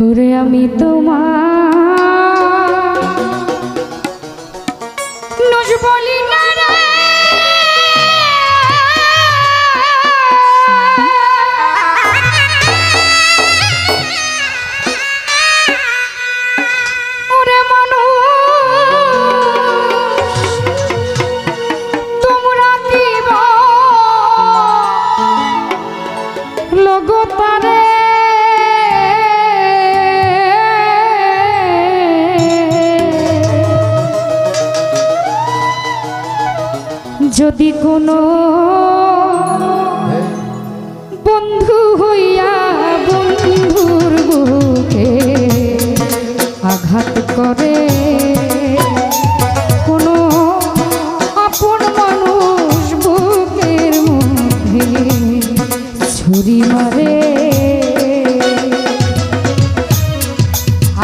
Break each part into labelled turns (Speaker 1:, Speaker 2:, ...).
Speaker 1: ওরে আমি তোমার নজ বলি না রে, ওরে মানুষ তোমরা দিব লগতারে যদি কোনো বন্ধু হইয়া বন্ধুর বুকে আঘাত করে, কোনো আপন মানুষ বুকের মধ্যে ছুরি মারে,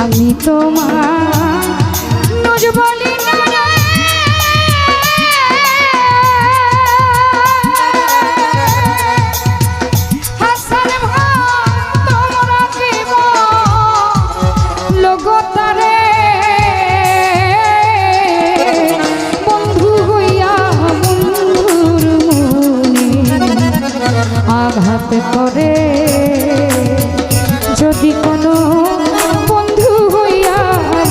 Speaker 1: আমি তোমার নজ বলি না রে। আঘাত করে যদি কোনো বন্ধু হইয়া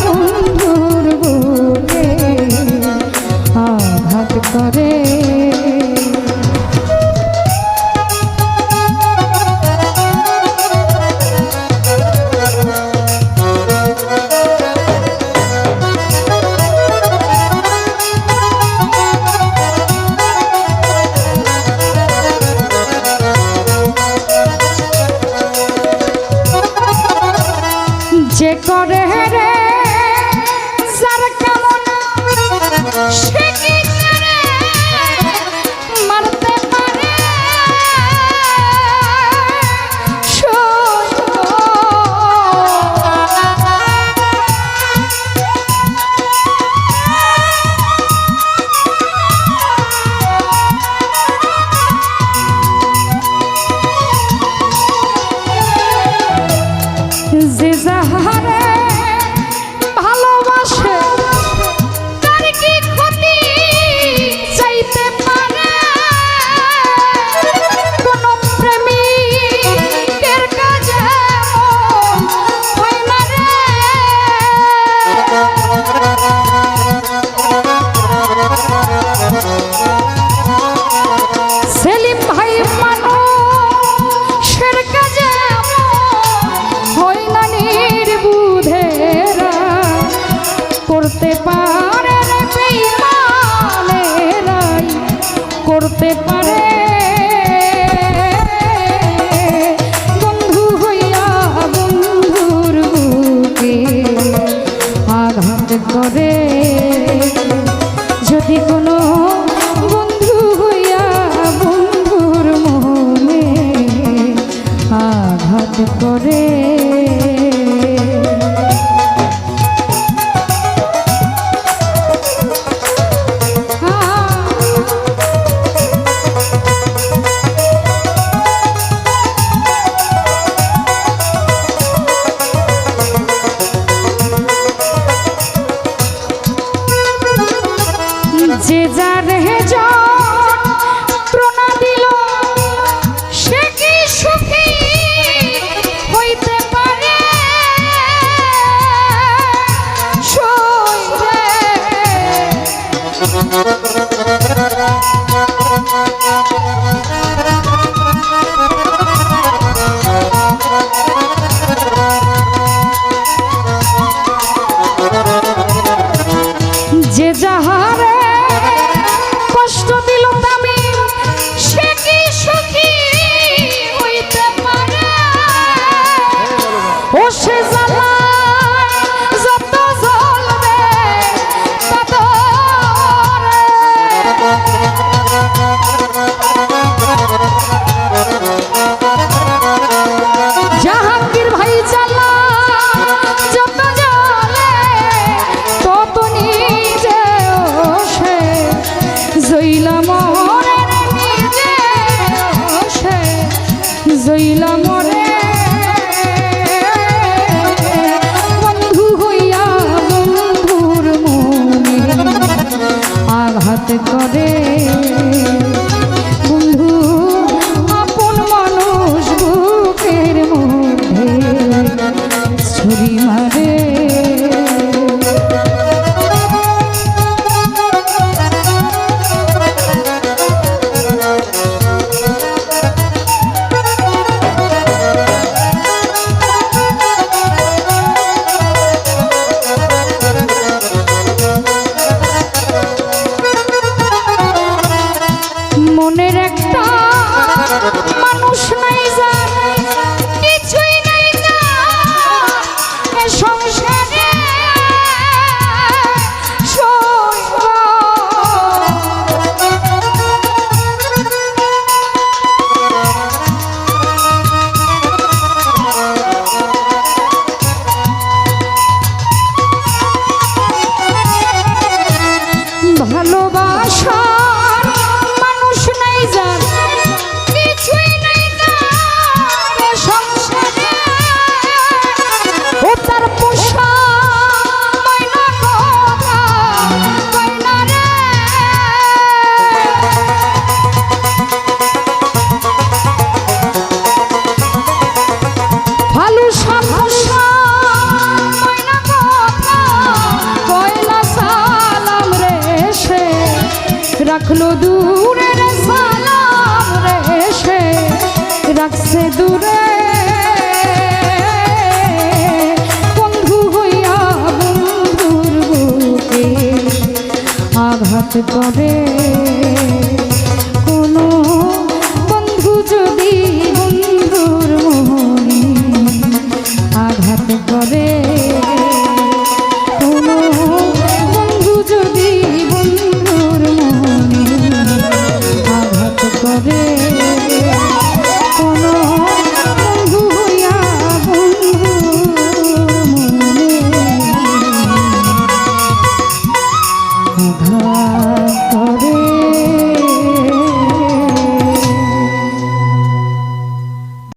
Speaker 1: বন্ধুর বুকে আঘাত করে। যে করে রে যার কামনা সে কি করে মারতে পারে যে যাহারে রাখলো দূরের সালাম রে সে রাখছে দূরে বন্ধু হইয়া বন্ধুর বুকে আঘাত করে কোনো বন্ধু যদি বন্ধুর মনে আঘাত করে কোনো বন্ধু যদি বন্ধুর মনে আঘাত করে কোনো বন্ধু হইয়া বন্ধুর মনে আঘাত